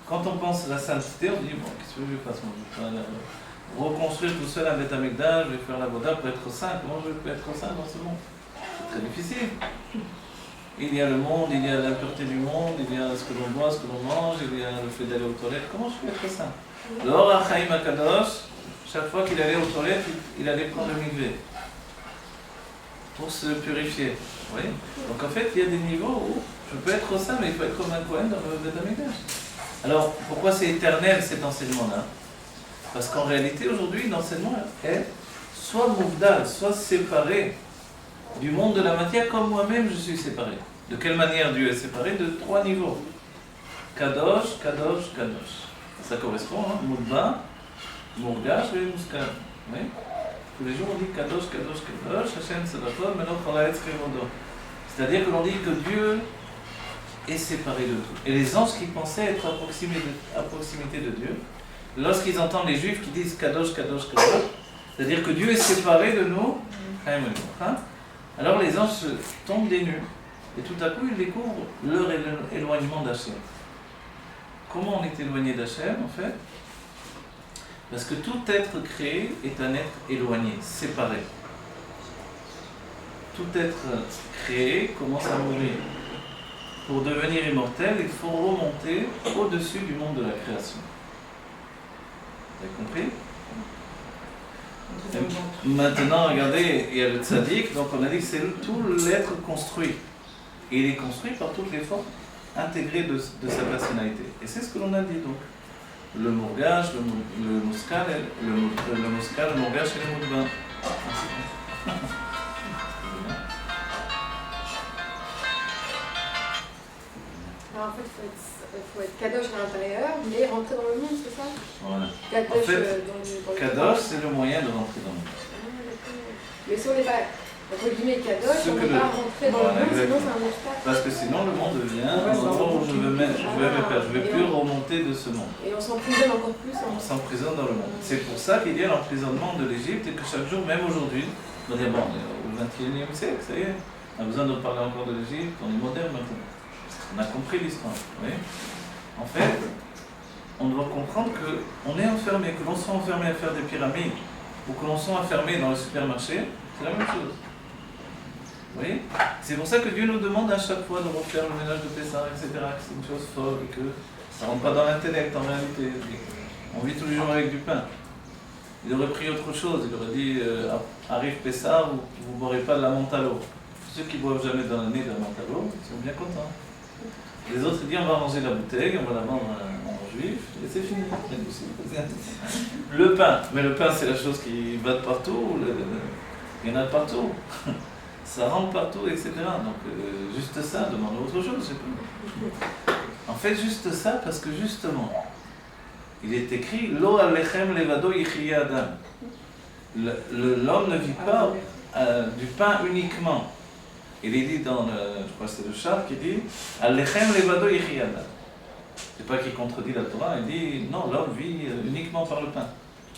Quand on pense à la sainteté, on dit, bon, qu'est-ce que je fasse? Moi, je vais reconstruire tout seul un Beth Amikdash, je vais faire la Voda pour être saint. Comment je peux être saint dans ce monde? C'est très difficile. Il y a le monde, il y a l'impureté du monde, il y a ce que l'on boit, ce que l'on mange, il y a le fait d'aller aux toilettes. Comment je peux être saint? L'Or HaChaim HaKadosh, chaque fois qu'il allait aux toilettes, il allait prendre le mikvé pour se purifier. Vous voyez? Donc en fait, il y a des niveaux où je peux être saint, mais il faut être comme un Kohen dans le Beth Amikdash. Alors, pourquoi c'est éternel cet enseignement-là? Parce qu'en réalité, aujourd'hui, l'enseignement est soit mouvdal, soit séparé du monde de la matière, comme moi-même je suis séparé. De quelle manière Dieu est séparé? De 3 niveaux. Kadosh, Kadosh, Kadosh. Ça correspond, hein? Moudba, Mourgash et Mouskal. Oui? Tous les jours on dit Kadosh, Kadosh, Kadosh, Hashem Tzedakot, Melech Haraetz Kevodo. C'est-à-dire que l'on dit que Dieu est séparé de tout. Et les anges qui pensaient être à proximité de Dieu, lorsqu'ils entendent les juifs qui disent Kadosh, Kadosh, Kadosh, c'est-à-dire que Dieu est séparé de nous, hein? Alors les anges tombent des nues et tout à coup ils découvrent leur éloignement d'Hachem. Comment on est éloigné d'Hachem en fait? Parce que tout être créé est un être éloigné, séparé. Tout être créé commence à mourir. Pour devenir immortel, il faut remonter au-dessus du monde de la création. Vous avez compris? Maintenant, regardez, il y a le tzaddik, donc on a dit que c'est tout l'être construit. Et il est construit par toutes les formes intégrées de sa personnalité. Et c'est ce que l'on a dit donc. Le mourgage, le mouskal, le mourgage et le moudba. Alors, en fait, il faut être kadosh à l'intérieur, mais rentrer dans le monde, c'est ça? Voilà. Kadosh, En fait, dans le Kadosh, c'est le moyen de rentrer dans le monde. Mais si on n'est pas, entre guillemets, kadosh, Ce on que ne peut pas rentrer dans voilà, le monde, sinon exactement. c'est un obstacle. Parce que sinon le monde devient un endroit où je vais me perdre. Je ne vais plus remonter de ce monde. Et on s'emprisonne encore plus. On s'emprisonne dans le monde. C'est pour ça qu'il y a l'emprisonnement de l'Égypte et que chaque jour, même aujourd'hui, on dit bon, on est au XXIe siècle, ça y est, on a besoin de parler encore de l'Égypte, on est moderne maintenant. On a compris l'histoire. Vous voyez? En fait, on doit comprendre qu'on est enfermé, que l'on soit enfermé à faire des pyramides ou que l'on soit enfermé dans le supermarché, c'est la même chose. Vous voyez? C'est pour ça que Dieu nous demande à chaque fois de refaire le ménage de Pessah, etc. Que c'est une chose folle et que ça ne rentre pas dans l'intellect en réalité. On vit tous les jours avec du pain. il aurait pris autre chose. Il aurait dit arrive Pessah, vous ne boirez pas de la menthe à l'eau. Ceux qui ne boivent jamais dans l'année de la menthe à l'eau, ils sont bien contents. Les autres, ils disent on va manger la bouteille, on va la vendre en juif, et c'est fini. Le pain, mais le pain c'est la chose qui va de partout, il y en a de partout. Ça rentre partout, etc. Donc juste ça, demande autre chose, je sais pas. En fait, juste ça, parce que justement, il est écrit Lo alechem levado yichya adam. L'homme ne vit pas du pain uniquement. Il est dit dans je crois que c'est le Char qui dit Alechem levado yichya adam. C'est pas qu'il contredit la Torah, il dit non, l'homme vit uniquement par le pain.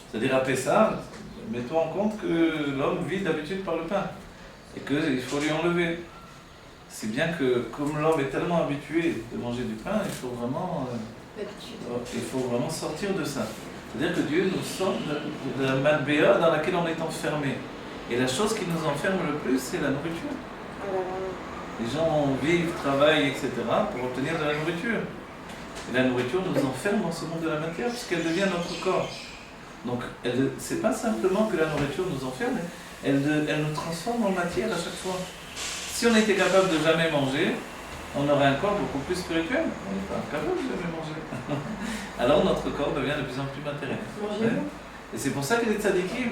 C'est-à-dire à Pessah, mets-toi en compte que l'homme vit d'habitude par le pain. Et qu'il faut lui enlever. C'est bien que, comme l'homme est tellement habitué de manger du pain, il faut vraiment sortir de ça. C'est-à-dire que Dieu nous sort de la matbéa dans laquelle on est enfermé. Et la chose qui nous enferme le plus, c'est la nourriture. Les gens vivent, travaillent, etc. pour obtenir de la nourriture. Et la nourriture nous enferme dans ce monde de la matière, puisqu'elle devient notre corps. Donc, c'est pas simplement que la nourriture nous enferme, elle nous transforme en matière à chaque fois. Si on était capable de jamais manger, on aurait un corps beaucoup plus spirituel. On n'est pas capable de jamais manger. Alors notre corps devient de plus en plus matériel. Et c'est pour ça que les tzadikim,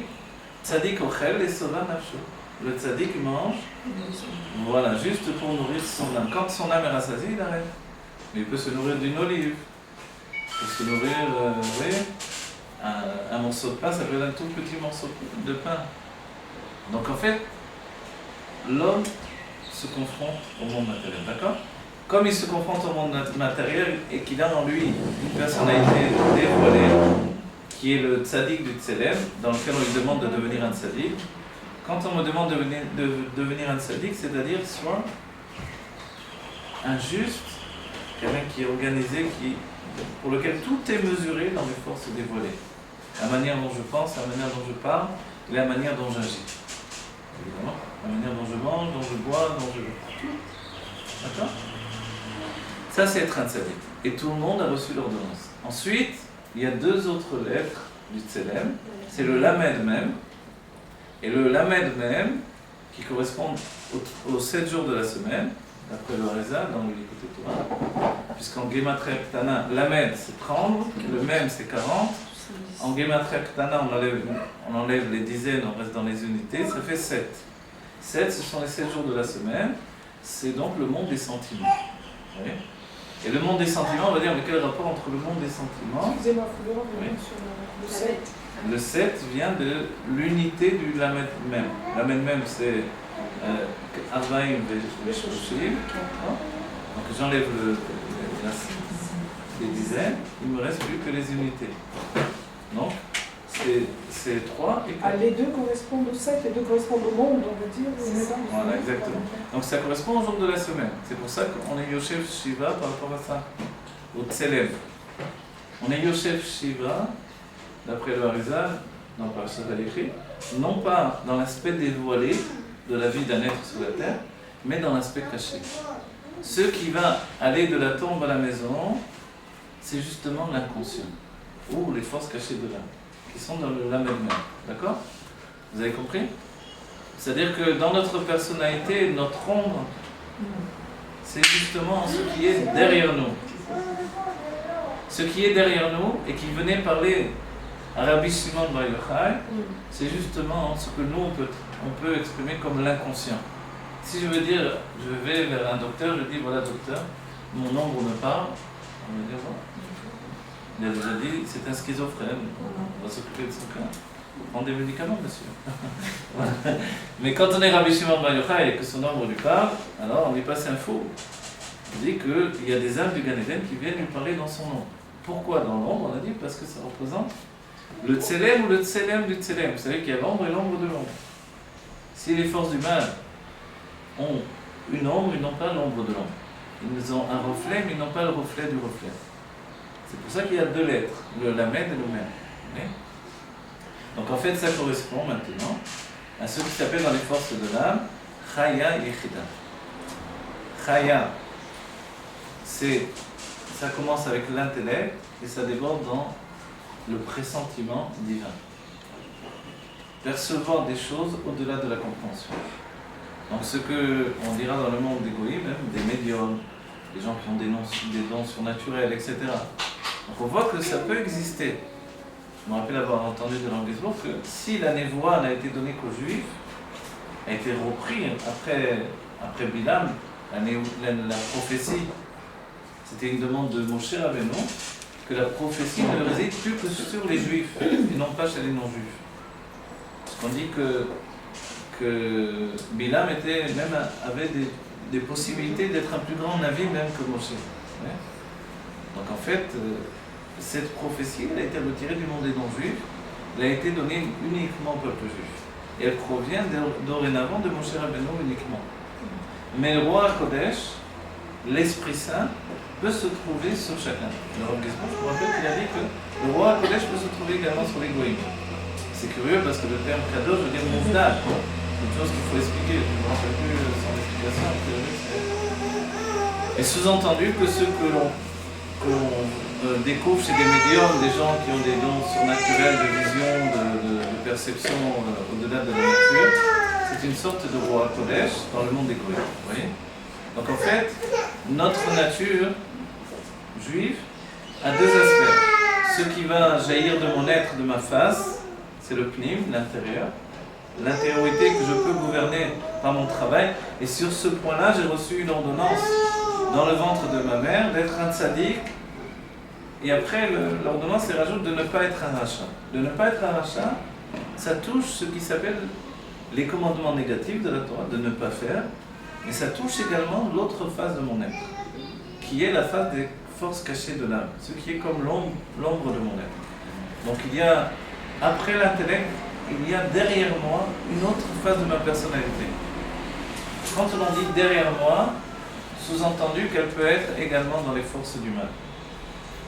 tzadik ochel et sova nafsho. Le tzadik mange, voilà, juste pour nourrir son âme. Quand son âme est rassasiée, il arrête. Mais il peut se nourrir d'une olive. Il peut se nourrir, vous voyez, un morceau de pain, ça peut être un tout petit morceau de pain. Donc en fait, l'homme se confronte au monde matériel, d'accord? Comme il se confronte au monde matériel et qu'il a en lui une personnalité dévoilée, qui est le tzaddik du tzélem, dans lequel on lui demande de devenir un tzaddik. Quand on me demande de devenir un tzaddik, c'est-à-dire soit un juste, quelqu'un qui est organisé, pour lequel tout est mesuré dans les forces dévoilées. La manière dont je pense, la manière dont je parle, et la manière dont j'agis. Évidemment, la manière dont je mange, dont je bois, dont je... D'accord? Ça, c'est être un tzaddik. Et tout le monde a reçu l'ordonnance. Ensuite, il y a deux autres lettres du tzélem. C'est le lamed même. Et le lamed même, qui correspond aux 7 jours de la semaine, d'après le Harizal, dans le Likutei Torah. Puisqu'en Gematria Ktana, lamed c'est prendre, le même c'est 40. En Gematria Ktana, on enlève les dizaines, on reste dans les unités, ça fait 7. 7, ce sont les 7 jours de la semaine. C'est donc le monde des sentiments. Oui. Et le monde des sentiments, on va dire, mais quel rapport entre le monde des sentiments? Excusez-moi, il faut revenir sur le 7. Le 7 vient de l'unité du lamed même. Lamed même, c'est Arbaïm Veshoshim. Donc j'enlève les dizaines, il ne me reste plus que les unités. Donc, c'est 3 et 4. Les deux correspondent au 7, les deux correspondent au monde, on va dire. Voilà, exactement. Donc ça correspond au jour de la semaine. C'est pour ça qu'on est Yosef Shiva par rapport à ça, au Tselem. On est Yosef Shiva, d'après le Harizal, dans Parashat Vayechi, non pas dans l'aspect dévoilé de la vie d'un être sur la terre, mais dans l'aspect caché. Ce qui va aller de la tombe à la maison, c'est justement l'inconscient, ou les forces cachées de l'âme, qui sont dans le lamed même. D'accord? Vous avez compris? C'est-à-dire que dans notre personnalité, notre ombre, c'est justement ce qui est derrière nous. Ce qui est derrière nous et qui venait parler à Rabbi Shimon Bar Yochai, c'est justement ce que nous on peut exprimer comme l'inconscient. Si je veux dire, je vais vers un docteur, je dis voilà docteur, mon ombre me parle, on va dire bon. Il a déjà dit c'est un schizophrène, on va s'occuper de son cas. Prendre des médicaments, monsieur. Mais quand on est Rabbi Shimon Bar Yochai et que son ombre lui parle, alors on lui passe un faux. Il dit qu'il y a des âmes du Gan Eden qui viennent lui parler dans son ombre. Pourquoi dans l'ombre? On a dit parce que ça représente le tzélem ou le tzélem du tzélem. Vous savez qu'il y a l'ombre et l'ombre de l'ombre. Si les forces du mal ont une ombre, ils n'ont pas l'ombre de l'ombre. Ils ont un reflet, mais ils n'ont pas le reflet du reflet. C'est pour ça qu'il y a deux lettres, le lamed et le mem. Okay? Donc en fait, ça correspond maintenant à ce qui s'appelle dans les forces de l'âme Chaya Yechida. Chaya, ça commence avec l'intellect et ça déborde dans le pressentiment divin. percevoir des choses au-delà de la compréhension. Donc ce qu'on dira dans le monde des goïms, même des médiums, des gens qui ont des dons surnaturels, etc. Donc on voit que ça peut exister. Je me rappelle avoir entendu de l'Anguisbourg que si la névoie n'a été donnée qu'aux Juifs, a été repris après Bilam, la prophétie, c'était une demande de Moshe Rabbeinu, que la prophétie ne réside plus que sur les Juifs et non pas chez les non-Juifs. Parce qu'on dit que Bilam avait des possibilités d'être un plus grand navi même que Moshe. Ouais. Donc en fait, cette prophétie, elle a été retirée du monde des non-juifs, elle a été donnée uniquement au peuple juif. Et elle provient dorénavant de Moshe Rabbeinu uniquement. Mais le roi Kodesh, l'Esprit Saint, peut se trouver sur chacun. Le Rav Gizmo, je me rappelle qu'il a dit que le roi Kodesh peut se trouver également sur les goïms. C'est curieux parce que le terme Kadosh veut dire mouvdal. C'est une chose qu'il faut expliquer. Je ne me rappelle plus son explication. Et sous-entendu que ceux que l'on découvre chez des médiums, des gens qui ont des dons surnaturels de vision, de perception au-delà de la nature, c'est une sorte de roi Kodesh dans le monde des goïms. Vous voyez ? Donc en fait, notre nature juive a deux aspects. Ce qui va jaillir de mon être, de ma face, c'est le pnim, l'intérieur. L'intériorité que je peux gouverner par mon travail. Et sur ce point-là, j'ai reçu une ordonnance dans le ventre de ma mère d'être un tzaddik. Et après, l'ordonnance elle rajoute de ne pas être un rachat. De ne pas être un rachat, ça touche ce qui s'appelle les commandements négatifs de la Torah, de ne pas faire. Mais ça touche également l'autre face de mon être, qui est la face des forces cachées de l'âme, ce qui est comme l'ombre de mon être. Donc il y a, après l'intellect, il y a derrière moi une autre face de ma personnalité. Quand on dit derrière moi, sous-entendu qu'elle peut être également dans les forces du mal.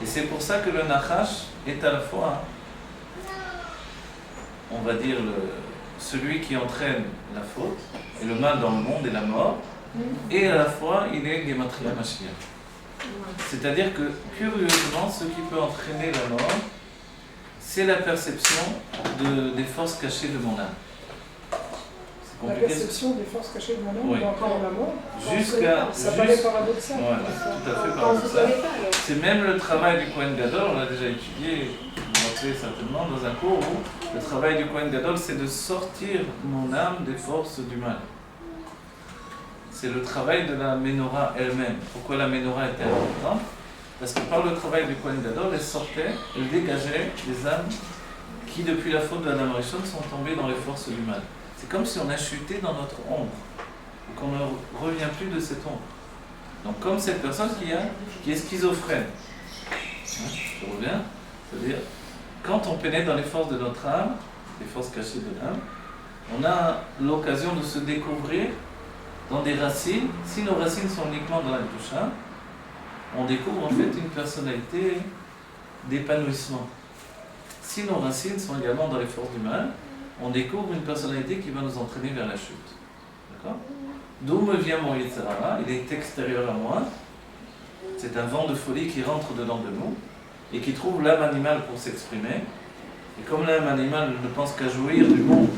Et c'est pour ça que le Nachash est à la fois, on va dire, celui qui entraîne la faute et le mal dans le monde et la mort, et à la fois il est Gematria Mashiach. C'est-à-dire que, curieusement, ce qui peut entraîner la mort, c'est la perception des forces cachées de mon âme. La perception des forces cachées de mon âme, oui. Encore la mort. Ça paraît paraît paradoxal. Ouais, tout à fait paradoxal. C'est même le travail du Kohen Gadol, on l'a déjà étudié, vous vous rappelez certainement, dans un cours où le travail du Kohen Gadol, c'est de sortir mon âme des forces du mal. C'est le travail de la Ménorah elle-même. Pourquoi la Ménorah était importante ? Parce que par le travail du Kohen Gadol, elle sortait, elle dégageait les âmes qui, depuis la faute de Adam Rishon, sont tombées dans les forces du mal. C'est comme si on a chuté dans notre ombre, et qu'on ne revient plus de cette ombre. Donc comme cette personne qui est schizophrène. Je reviens, c'est-à-dire, quand on pénètre dans les forces de notre âme, les forces cachées de l'âme, on a l'occasion de se découvrir dans des racines. Si nos racines sont uniquement dans la doucha, on découvre en fait une personnalité d'épanouissement. Si nos racines sont également dans les forces du mal, on découvre une personnalité qui va nous entraîner vers la chute. D'accord ? D'où me vient mon Yetzer Hara ? Il est extérieur à moi. C'est un vent de folie qui rentre dedans de nous et qui trouve l'âme animale pour s'exprimer. Et comme l'âme animale ne pense qu'à jouir du monde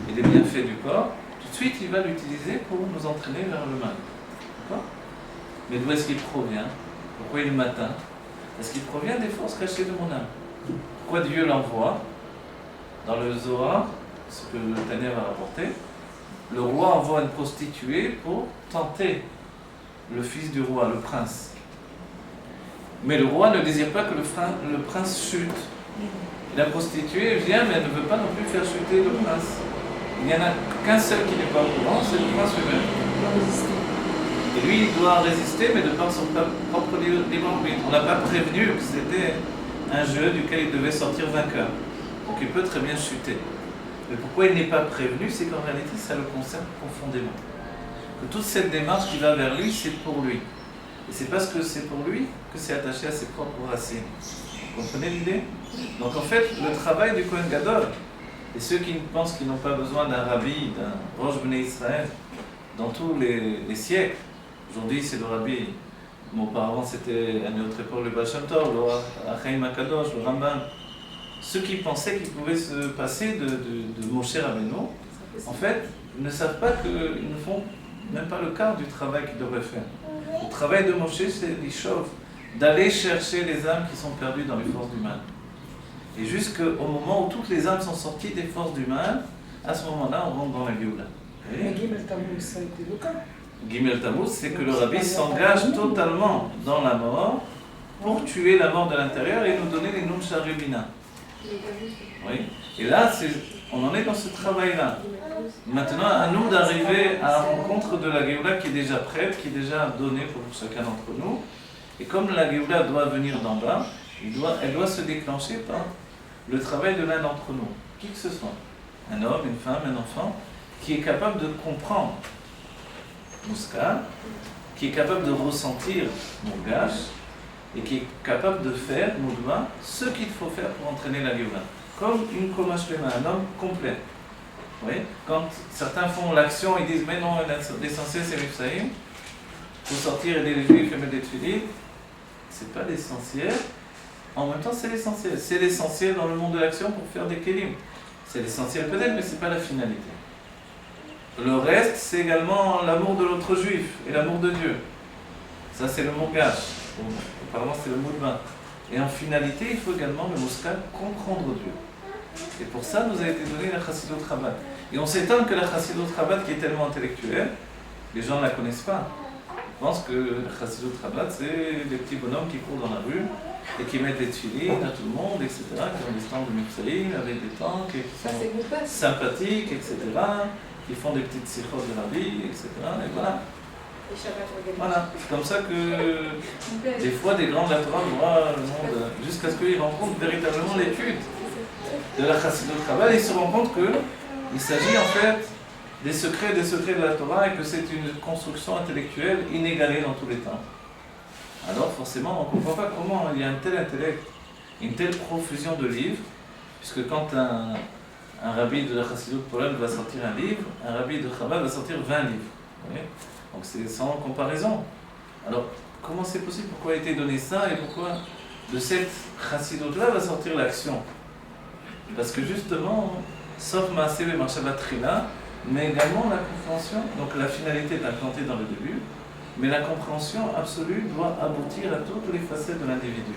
et des bienfaits du corps, tout de suite il va l'utiliser pour nous entraîner vers le mal. D'accord ? Mais d'où est-ce qu'il provient ? Pourquoi il m'atteint ? Est-ce qu'il provient des forces cachées de mon âme ? Pourquoi Dieu l'envoie ? Dans le Zohar, ce que le Tanya va rapporter, le roi envoie une prostituée pour tenter le fils du roi, le prince. Mais le roi ne désire pas que le prince chute. La prostituée vient, mais elle ne veut pas non plus faire chuter le prince. Il n'y en a qu'un seul qui n'est pas au courant, c'est le prince lui-même. Et lui, il doit résister, mais de par son propre libre arbitre. On n'a pas prévenu que c'était un jeu duquel il devait sortir vainqueur. Donc il peut très bien chuter. Mais pourquoi il n'est pas prévenu, c'est qu'en réalité, ça le concerne profondément. Que toute cette démarche qui va vers lui, c'est pour lui. Et c'est parce que c'est pour lui que c'est attaché à ses propres racines. Vous comprenez l'idée ? Donc en fait, le travail du Kohen Gadol, et ceux qui pensent qu'ils n'ont pas besoin d'un rabbi, d'un Rosh Bnei Israël, dans tous les siècles, aujourd'hui c'est le rabbi, mais auparavant c'était à une autre époque le Baal Shem Tov, le Achaim HaKadosh, le Rambam, ceux qui pensaient qu'il pouvait se passer de Moshe Rabbeinu, en fait, ils ne savent pas qu'ils ne font même pas le quart du travail qu'ils devraient faire. Le travail de Moshe, c'est l'Ishov, d'aller chercher les âmes qui sont perdues dans les forces du mal. Et jusqu'au moment où toutes les âmes sont sorties des forces du mal, à ce moment-là, on rentre dans la Géoula. Mais Gimel Tammuz, ça a été le cas. Gimel Tammuz, c'est que le rabbi s'engage totalement dans la mort pour tuer la mort de l'intérieur et nous donner les noms de Charubina. Oui. Et là, on en est dans ce travail-là. Maintenant, à nous d'arriver à la rencontre de la Géoula qui est déjà prête, qui est déjà donnée pour chacun d'entre nous. Et comme la Géoula doit venir d'en bas, elle doit se déclencher par le travail de l'un d'entre nous, qui que ce soit. Un homme, une femme, un enfant, qui est capable de comprendre Mouskal, qui est capable de ressentir Mourgash, et qui est capable de faire, Moudva, ce qu'il faut faire pour entraîner la Géoula. Comme une Koma Shlema, un homme complet. Vous voyez, quand certains font l'action, ils disent mais non, l'essentiel c'est Mifsaïm, il faut sortir aider les juifs et mettre des tuiles. C'est pas l'essentiel, en même temps c'est l'essentiel. C'est l'essentiel dans le monde de l'action pour faire des kélim. C'est l'essentiel peut-être, mais c'est pas la finalité. Le reste, c'est également l'amour de l'autre juif et l'amour de Dieu. Ça c'est le Mourgash. Apparemment c'est le Moudva. Et en finalité, il faut également le Mouskal comprendre Dieu. Et pour ça, nous a été donné la Chassidut Chabad. Et on s'étonne que la Chassidut Chabad, qui est tellement intellectuelle, les gens ne la connaissent pas. Ils pensent que la Chassidut Chabad, c'est des petits bonhommes qui courent dans la rue et qui mettent des tfilines à tout le monde, etc., qui ont des stands de Mifsaïm avec des tanks, et qui sont sympathiques, etc., qui font des petites sikhos de la vie, etc., et voilà. Voilà, c'est comme ça que des fois des grands de la Torah voient le monde jusqu'à ce qu'ils rencontrent véritablement l'étude de la Chassidut Chabad et ils se rendent compte qu'il s'agit en fait des secrets de la Torah et que c'est une construction intellectuelle inégalée dans tous les temps. Alors forcément on ne comprend pas comment il y a un tel intellect, une telle profusion de livres, puisque quand un rabbi de la Chassidut Pologne va sortir un livre, un rabbi de Chabad va sortir 20 livres. Vous voyez ? Donc c'est sans comparaison. Alors, comment c'est possible? Pourquoi a été donné ça et pourquoi de cette chassidut-là va sortir l'action? Parce que justement, sauf Maaseh et Marshava Trila, mais également la compréhension, donc la finalité est implantée dans le début, mais la compréhension absolue doit aboutir à toutes les facettes de l'individu.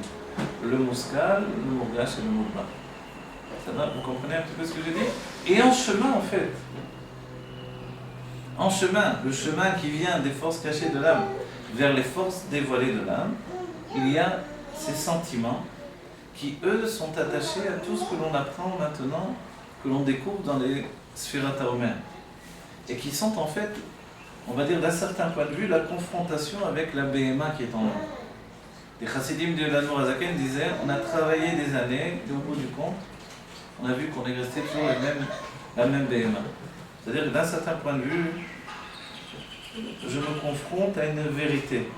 Le Mouskal, le Mourgash et le Mourba. Vous comprenez un petit peu ce que je dis? Et en chemin, en fait, en chemin, le chemin qui vient des forces cachées de l'âme vers les forces dévoilées de l'âme, il y a ces sentiments qui, eux, sont attachés à tout ce que l'on apprend maintenant, que l'on découvre dans les sphérata humaines, et qui sont en fait, on va dire d'un certain point de vue, la confrontation avec la BMA qui est en nous. Les chassidim de l'Admor Hazaken disaient, on a travaillé des années, et au bout du compte, on a vu qu'on est resté toujours la même BMA. C'est-à-dire que d'un certain point de vue, je me confronte à une vérité.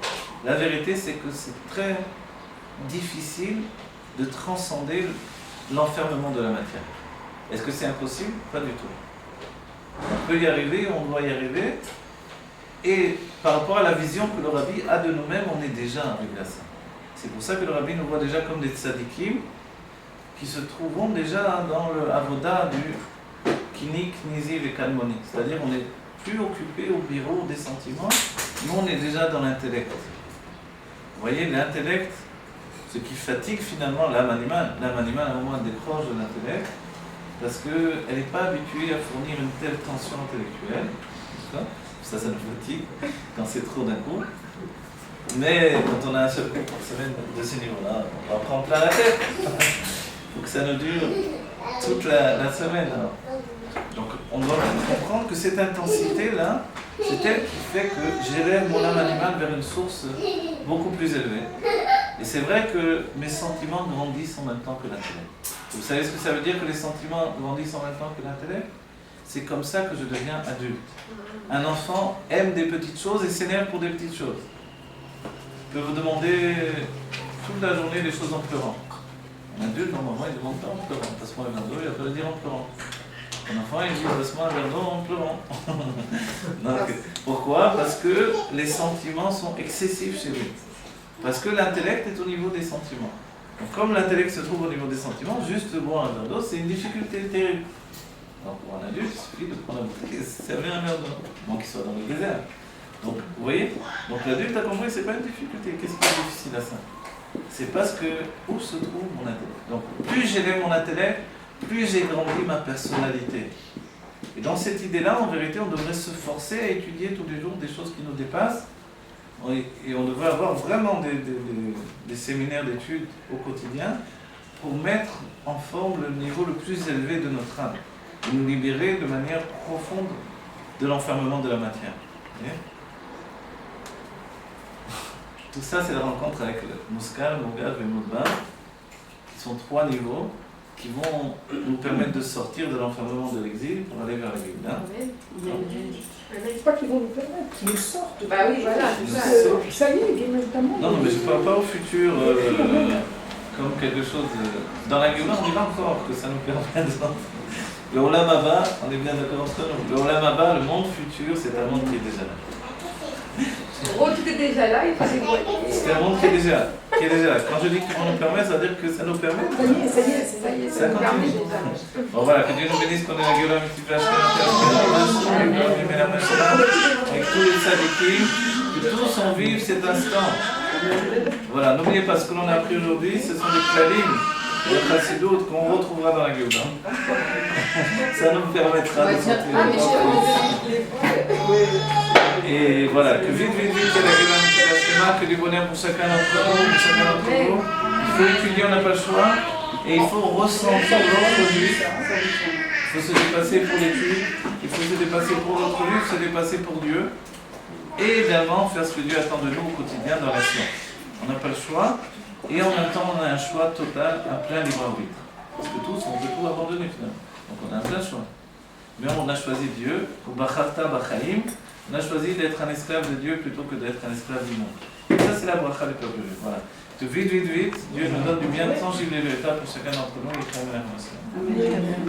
La vérité, c'est que c'est très difficile de transcender l'enfermement de la matière. Est-ce que c'est impossible? Pas du tout. On peut y arriver, on doit y arriver. Et par rapport à la vision que le Rabbi a de nous-mêmes, on est déjà arrivé à ça. C'est pour ça que le Rabbi nous voit déjà comme des tzadikim qui se trouveront déjà dans le avoda du Kinik, Niziv et Kalmoni. C'est-à-dire on n'est plus occupé au bureau des sentiments, nous on est déjà dans l'intellect. Vous voyez, l'intellect, ce qui fatigue finalement l'âme animale. L'âme animale à un moment décroche de l'intellect parce qu'elle n'est pas habituée à fournir une telle tension intellectuelle. Ça nous fatigue quand c'est trop d'un coup. Mais quand on a un seul coup par semaine de ce niveau-là, on va prendre plein la tête. Il faut que ça nous dure toute la semaine. Alors. Donc on doit comprendre que cette intensité-là, c'est elle qui fait que j'élève mon âme animale vers une source beaucoup plus élevée. Et c'est vrai que mes sentiments grandissent en même temps que l'intellect. Vous savez ce que ça veut dire que les sentiments grandissent en même temps que l'intellect? C'est comme ça que je deviens adulte. Un enfant aime des petites choses et s'énerve pour des petites choses. Je peux vous demander toute la journée des choses en pleurant. Un adulte, normalement, il ne demande pas en pleurant. Passe-moi un verre d'eau, il va pas le dire en pleurant. Un enfant, il dit passe-moi un verre d'eau en pleurant. Donc, pourquoi? Parce que les sentiments sont excessifs chez lui. Parce que l'intellect est au niveau des sentiments. Donc, comme l'intellect se trouve au niveau des sentiments, juste boire un verre d'eau, c'est une difficulté terrible. Alors pour un adulte, il suffit de prendre un bouteille et se servir un verre d'eau, bon qu'il soit dans le désert. Donc, vous voyez, donc l'adulte a compris, c'est pas une difficulté. Qu'est-ce qui est difficile à ça? C'est parce que où se trouve mon intellect. Donc, plus j'élève mon intellect, plus j'ai grandi ma personnalité. Et dans cette idée-là, en vérité, on devrait se forcer à étudier tous les jours des choses qui nous dépassent. Et on devrait avoir vraiment des séminaires d'études au quotidien pour mettre en forme le niveau le plus élevé de notre âme. Et nous libérer de manière profonde de l'enfermement de la matière. Vous voyez? Tout ça, c'est la rencontre avec le Muskal, Mogav et Moudbar, qui sont 3 niveaux qui vont nous permettre de sortir de l'enfermement de l'exil pour aller vers la Géoula. C'est pas qu'ils vont nous permettre, qu'ils nous sortent. Bah oui, voilà, c'est ça. Ça y est, notamment. Non, mais je ne parle pas au futur comme quelque chose. Dans la Géoula, on dira encore que ça nous permet de. Le Olam Haba, on est bien d'accord entre nous. Le Olam Haba, le monde futur, c'est un monde qui est déjà là. En gros, tout est déjà là, il faut dévoiler. C'est un monde qui est déjà là. Quand je dis qu'ils vont nous permettre, ça veut dire que ça nous permet. Ça y est, Ça nous permet continue. déjà. Bon voilà, que Dieu nous bénisse, qu'on ait la gueule avec tous les sadikim, que tous en vivent cet instant. Voilà, n'oubliez pas ce que l'on a appris aujourd'hui, ce sont des klalim, des chassidoutes qu'on retrouvera dans la gueule. Ça nous permettra de sentir. Et voilà, que vite, que la gueule que du bonheur pour chacun d'entre nous, Il faut étudier, on n'a pas le choix. Et il faut ressentir l'autre vie. Il faut se dépasser pour l'étude, il faut se dépasser pour l'autre vie, se dépasser pour Dieu. Et également faire ce que Dieu attend de nous au quotidien dans la science. On n'a pas le choix. Et en même temps, on a un choix total, un plein libre arbitre. Parce que tous, on peut tout abandonner finalement. Donc on a un plein choix. Mais on a choisi Dieu, ou Bacharta Bachaim, on a choisi d'être un esclave de Dieu plutôt que d'être un esclave du monde. Et ça, c'est la bracha du peuple juif. Voilà. Vite, Dieu nous donne du bien tangible et véritable pour chacun d'entre nous. Et